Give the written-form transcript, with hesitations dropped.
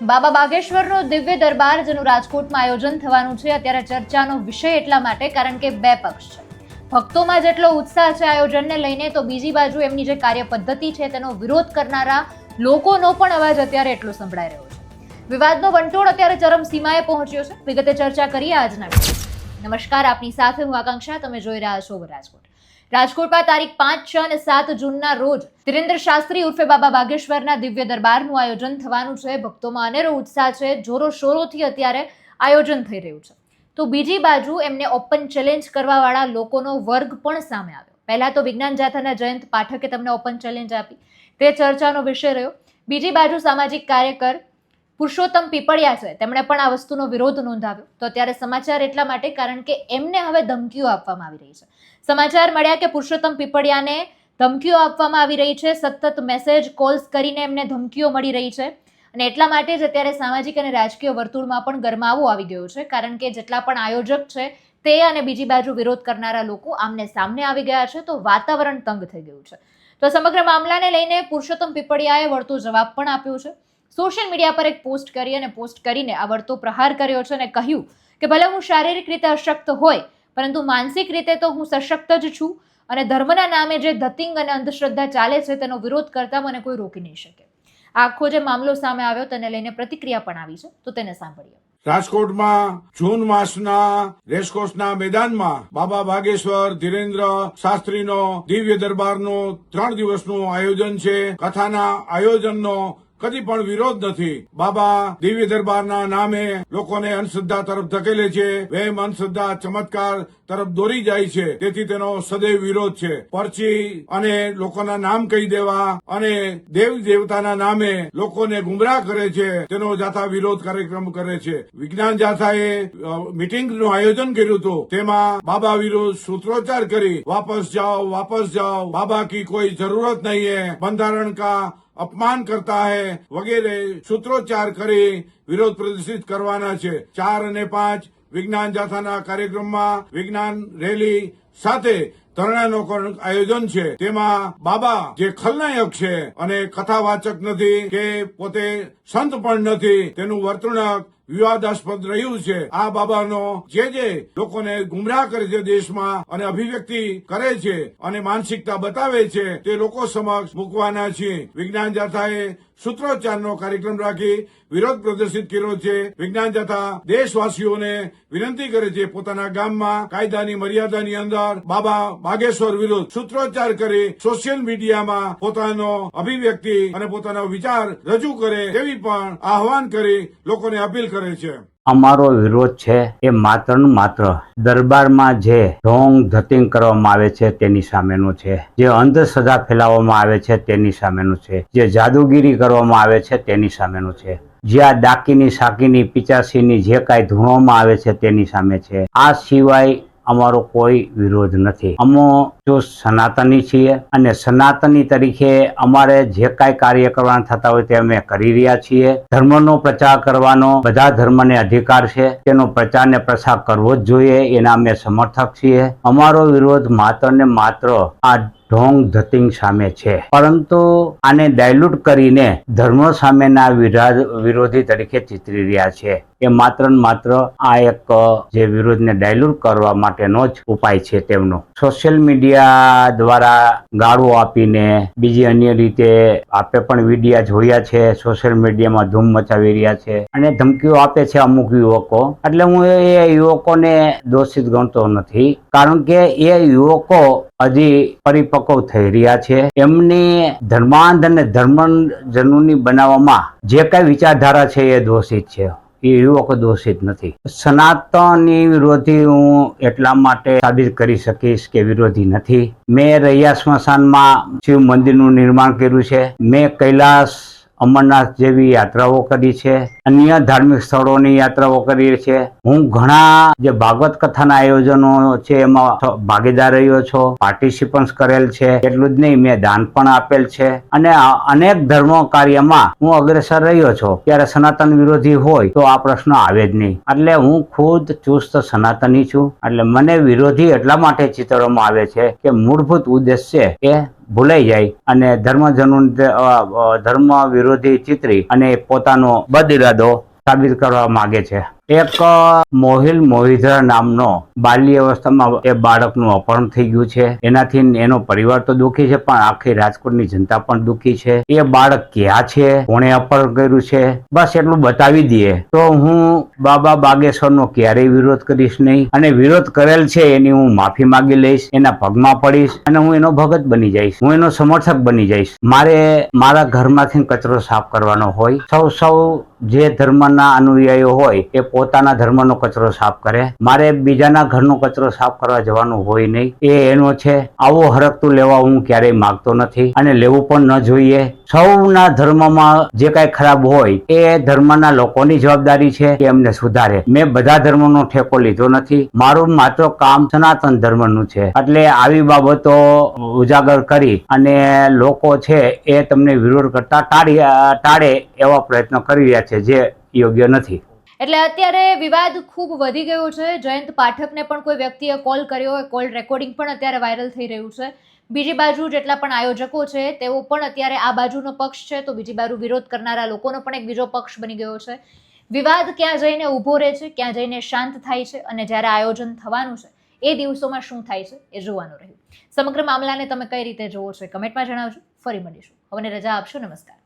બાબા બાગેશ્વરનો દિવ્ય દરબાર જેનું રાજકોટમાં આયોજન થવાનું છે અત્યારે ચર્ચાનો વિષય એટલા માટે કારણ કે બે પક્ષ છે. ભક્તોમાં જેટલો ઉત્સાહ છે આયોજનને લઈને તો બીજી બાજુ એમની જે કાર્ય પદ્ધતિ છે તેનો વિરોધ કરનારા લોકોનો પણ અવાજ અત્યારે એટલો સંભળાઈ રહ્યો છે. વિવાદનો વંટોળ અત્યારે ચરમસીમાએ પહોંચ્યો છે. વિગતે ચર્ચા કરીએ આજના વિડીયોમાં. નમસ્કાર, આપની સાથે હું આકાંક્ષા. તમે જોઈ રહ્યા છો રાજકોટ. રાજકોટમાં તારીખ 5, 6 અને 7 જૂનના રોજ ધીરેન્દ્ર શાસ્ત્રી ઉર્ફે બાબા બાગેશ્વરના દિવ્ય દરબારનું આયોજન થવાનું છે. ભક્તોમાં અનેરો ઉત્સાહ છે. જોરો શોરોથી અત્યારે આયોજન થઈ રહ્યું છે. તો બીજી બાજુ એમને ઓપન ચેલેન્જ કરવાવાળા લોકોનો વર્ગ પણ સામે આવ્યો. પહેલા તો વિજ્ઞાન જાથાના જયંત પાઠકે તમને ઓપન ચેલેન્જ આપી, તે ચર્ચાનો વિષય રહ્યો. બીજી બાજુ સામાજિક કાર્યકર પુરુષોત્તમ પીપળિયા છે, તેમણે પણ આ વસ્તુનો વિરોધ નોંધાવ્યો. તો અત્યારે સમાચાર એટલા માટે કારણ કે એમને હવે ધમકીઓ આપવામાં આવી રહી છે. સમાચાર મળ્યા કે પુરુષોત્તમ પીપળિયાને ધમકીઓ આપવામાં આવી રહી છે. સતત મેસેજ કોલ્સ કરીને એમને ધમકીઓ મળી રહી છે અને એટલા માટે જ અત્યારે સામાજિક અને રાજકીય વર્તુળમાં પણ ગરમાવો આવી ગયો છે કારણ કે જેટલા પણ આયોજક છે તે અને બીજી બાજુ વિરોધ કરનારા લોકો આમને સામને આવી ગયા છે. તો વાતાવરણ તંગ થઈ ગયું છે. તો સમગ્ર મામલાને લઈને પુરુષોત્તમ પીપળિયાએ વળતો જવાબ પણ આપ્યો છે. સોશિયલ મીડિયા પર એક પોસ્ટ કરી અને પોસ્ટ કરીને આ વળતો પ્રહાર કર્યો છે અને કહ્યું કે ભલે હું શારીરિક રીતે અશક્ત હોય પરંતુ માનસિક રીતે તો હું સશક્ત જ છું અને ધર્મના નામે જે ધતિંગ અને અંધશ્રદ્ધા ચાલે છે તેનો વિરોધ કરતા મને કોઈ રોકી નહીં શકે. આખો જે મામલો સામે આવ્યો તેને લઈને પ્રતિક્રિયા પણ આવી છે, તો તેને સાંભળીએ. રાજકોટમાં જૂન માસના રેસકોર્સના મેદાનમાં બાબા બાગેશ્વર ધીરેન્દ્ર શાસ્ત્રીનો દિવ્ય દરબારનું 3 દિવસનું આયોજન છે. કથાના આયોજનનો કદી પણ વિરોધ નથી. બાબા દિવ્ય દરબારના નામે લોકોને અંધશ્રદ્ધા તરફ ધકેલે છે, વહેમ અંધશ્રદ્ધા ચમત્કાર તરફ દોરી જાય છે. તેથી તેનો સદૈવ વિરોધ છે. પરચી અને લોકોના નામ કહી દેવા અને દેવી દેવતાના નામે લોકોને ગુમરાહ કરે છે તેનો જાથા વિરોધ કાર્યક્રમ કરે છે. વિજ્ઞાન જાથાએ મીટિંગનું આયોજન કર્યું હતું. તેમાં બાબા વિરુદ્ધ સૂત્રોચ્ચાર કરી વાપસ જાઓ, બાબા કી કોઈ જરૂરત નહીં હૈ, બંધારણ કા અપમાન કરતા હૈ વગેરે સૂત્રોચ્ચાર કરી વિરોધ પ્રદર્શિત કરવાના છે. 4 અને 5 વિજ્ઞાન જાથાના કાર્યક્રમમાં વિજ્ઞાન રેલી સાથે ધરણાનું આયોજન છે. તેમાં બાબા જે ખલનાયક છે અને કથાવાચક નથી કે પોતે સંત પણ નથી, તેનું વર્તણૂક વિવાદાસ્પદ રહ્યું છે. આ બાબાનો જે લોકોને ગુમરાહ કરે છે દેશમાં અને અભિવ્યક્તિ કરે છે અને માનસિકતા બતાવે છે તે લોકો સમક્ષ મૂકવાના છે. વિજ્ઞાન જાથાએ સૂત્રોચ્ચારનો કાર્યક્રમ રાખી વિરોધ પ્રદર્શિત કર્યો છે. વિજ્ઞાન જાથા દેશવાસીઓને વિનંતી કરે છે પોતાના ગામમાં કાયદાની મર્યાદાની અંદર બાબા બાગેશ્વર વિરુદ્ધ સૂત્રોચ્ચાર કરી સોશિયલ મીડિયામાં પોતાનો અભિવ્યક્તિ અને પોતાનો વિચાર રજૂ કરે તેવી પણ આહવાન કરી લોકોને અપીલ કરે છે. અમારો વિરોધ છે એ માત્ર ને માત્ર દરબારમાં જે ઢોંગ ધતિંગ કરવામાં આવે છે તેની સામેનો છે, જે અંધશ્રદ્ધા ફેલાવવામાં આવે છે તેની સામેનું છે, જે જાદુગીરી કરવામાં આવે છે તેની સામેનું છે, જે આ ડાકીની સાકીની પિચાસીની જે કાંઈ ધૂણવામાં આવે છે તેની સામે છે. આ સિવાય અમારો કોઈ વિરોધ નથી. અમે જો સનાતની છીએ અને સનાતની તરીકે અમારે જે કાંઈ કાર્ય કરવાના થતા હોય તે અમે કરી રહ્યા છીએ. ધર્મનો પ્રચાર કરવાનો બધા ધર્મને અધિકાર છે, તેનો પ્રચાર ને પ્રસાર કરવો જ જોઈએ, એના અમે સમર્થક છીએ. અમારો વિરોધ માત્ર ને માત્ર આ ઢોંગ ધતિંગ સામે છે, પરંતુ આને ડાયલ્યુટ કરીને ધર્મ સામેના વિરોધી તરીકે ચિતરી રહ્યા છે. એ માત્ર ને માત્ર આ એક જે વિરોધને ડાયલ્યુટ કરવા માટેનો જ ઉપાય છે તેમનો. સોશિયલ મીડિયા દ્વારા ગાળો આપીને બીજી અન્ય રીતે આપે પણ વિડીયા જોયા છે, સોશિયલ મીડિયામાં ધૂમ મચાવી રહ્યા છે અને ધમકીઓ આપે છે અમુક યુવકો. એટલે હું એ યુવકોને દોષિત ગણતો નથી, કારણ કે એ યુવકો હજી પરિપક્વ થઈ રહ્યા છે. એમની ધર્માંધ અને ધર્મજનોની બનાવવામાં જે કઈ વિચારધારા છે એ દોષિત છે, એ યુવકો દોષિત નથી. સનાતની વિરોધી હું એટલા માટે સાબિત કરી શકીશ કે વિરોધી નથી. મેં રૈયા સ્મશાનમાં શિવ મંદિરનું નિર્માણ કર્યું છે. મેં કૈલાસ અમરનાથ જેવી યાત્રાઓ કરી છે, અન્ય ધાર્મિક સ્થળોની યાત્રાઓ કરી છે. હું ઘણા જે ભાગવત કથાના આયોજનો છે એમાં ભાગીદાર રહ્યો છો, પાર્ટિસિપન્સ કરેલ છે. એટલું જ નહીં, મેં દાન પણ આપેલ છે અને અનેક ધર્મ કાર્યમાં હું અગ્રેસર રહ્યો છું. ત્યારે સનાતન વિરોધી હોય તો આ પ્રશ્ન આવે જ નહીં. એટલે હું ખુદ ચુસ્ત સનાતની છું. એટલે મને વિરોધી એટલા માટે ચિતરવામાં આવે છે કે મૂળભૂત ઉદ્દેશ છે એ ભૂલાઈ જાય અને ધર્મ વિરોધી ચિતરી અને પોતાનો બદઇરાદો સાબિત કરવા માંગે છે. એક મોહિલ મોહિધરા નામનો બાલ્ય અવસ્થામાં એ બાળકનું અપહરણ થઈ ગયું છે. એનાથી એનો પરિવાર તો દુઃખી છે, પણ આખી રાજકોટની જનતા પણ દુઃખી છે. એ બાળક ક્યાં છે, કોણે અપહરણ કર્યું છે, બસ એટલું બતાવી દઈએ તો હું બાબા બાગેશ્વરનો ક્યારેય વિરોધ કરીશ નહીં, અને વિરોધ કરેલ છે એની હું માફી માંગી લઈશ, એના પગમાં પડીશ અને હું એનો ભગત બની જઈશ, હું એનો સમર્થક બની જઈશ. મારે મારા ઘરમાંથી કચરો સાફ કરવાનો હોય. સૌ જે ધર્મના અનુયાયીઓ હોય એ પોતાના ધર્મનો કચરો સાફ કરે. મારે બીજાના ઘરનો કચરો સાફ કરવા જવાનું હોય નહીં. એ એનો છે. આવો હરકતું લેવા હું ક્યારેય માગતો નથી અને લેવું પણ ન જોઈએ. સૌના ધર્મમાં જે કાંઈ ખરાબ હોય એ ધર્મના લોકોની જવાબદારી છે કે એમને સુધારે. મેં બધા ધર્મનો ઠેકો લીધો નથી. મારું માત્ર કામ સનાતન ધર્મનું છે. એટલે આવી બાબતો ઉજાગર કરી અને લોકો છે એ તમને વિરોધ કરતા ટાળે એવા પ્રયત્નો કરી રહ્યા છે, જે યોગ્ય નથી. એટલે અત્યારે વિવાદ ખૂબ વધી ગયો છે. જયંત પાઠકને પણ કોઈ વ્યક્તિએ કોલ કર્યો હોય, કોલ રેકોર્ડિંગ પણ અત્યારે વાયરલ થઈ રહ્યું છે. બીજી બાજુ જેટલા પણ આયોજકો છે તેઓ પણ અત્યારે આ બાજુનો પક્ષ છે, તો બીજી બાજુ વિરોધ કરનારા લોકોનો પણ એક બીજો પક્ષ બની ગયો છે. વિવાદ ક્યાં જઈને ઊભો રહે છે, ક્યાં જઈને શાંત થાય છે, અને જ્યારે આયોજન થવાનું છે એ દિવસોમાં શું થાય છે એ જોવાનું રહ્યું. સમગ્ર મામલાને તમે કઈ રીતે જોવો છો કમેન્ટમાં જણાવજો. ફરી મળીશું. હવે રજા આપશો. નમસ્કાર.